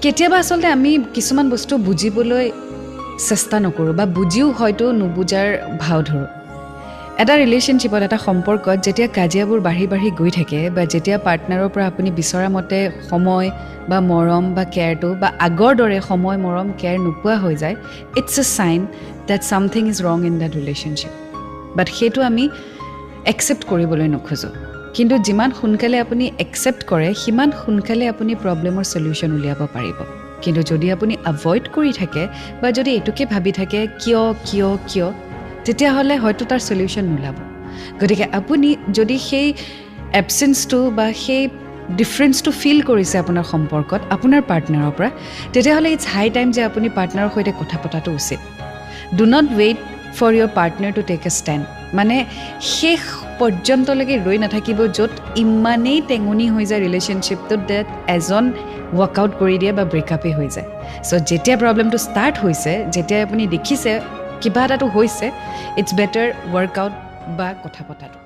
কেতিয়াবা আচলতে আমি কিছুমান বস্তু বুজিবলৈ চেষ্টা নকৰোঁ বা বুজিও হয়তো নুবুজাৰ ভাও ধৰোঁ এটা ৰিলেশ্যনশ্বিপত এটা সম্পৰ্কত যেতিয়া কাজিয়াবোৰ বাঢ়ি বাঢ়ি গৈ থাকে বা যেতিয়া পাৰ্টনাৰৰ পৰা আপুনি বিচৰা মতে সময় বা মৰম বা কেয়াৰটো বা আগৰ দৰে সময় মৰম কেয়াৰ নোপোৱা হৈ যায় it's a sign that something is wrong in that relationship but সেইটো আমি একচেপ্ট কৰিবলৈ নোখোজোঁ কিন্তু যিমান সোনকালে আপুনি একচেপ্ট কৰে সিমান সোনকালে আপুনি প্ৰব্লেমৰ চলিউশ্যন উলিয়াব পাৰিব কিন্তু যদি আপুনি এভইড কৰি থাকে বা যদি এইটোকে ভাবি থাকে কিয় তেতিয়াহ'লে হয়তো তাৰ চলিউশ্যন নোলাব গতিকে আপুনি যদি সেই এবচেঞ্চটো বা সেই ডিফাৰেঞ্চটো ফিল কৰিছে আপোনাৰ সম্পৰ্কত আপোনাৰ পাৰ্টনাৰৰ পৰা তেতিয়াহ'লে ইটছ হাই টাইম যে আপুনি পাৰ্টনাৰৰ সৈতে কথা পতাটো উচিত do not wait for your partner to take a stand মানে শেষ পৰ্যন্তলৈকে ৰৈ নাথাকিব য'ত ইমানেই টেঙনি হৈ যায় ৰিলেশ্যনশ্বিপটোত ডেট এজন ৱৰ্কআউট কৰি দিয়ে বা ব্ৰেকআপেই হৈ যায় চ' যেতিয়া প্ৰব্লেমটো ষ্টাৰ্ট হৈছে যেতিয়া আপুনি দেখিছে কিবা এটাতো হৈছে ইটছ বেটাৰ ৱৰ্কআউট বা কথা পতাটো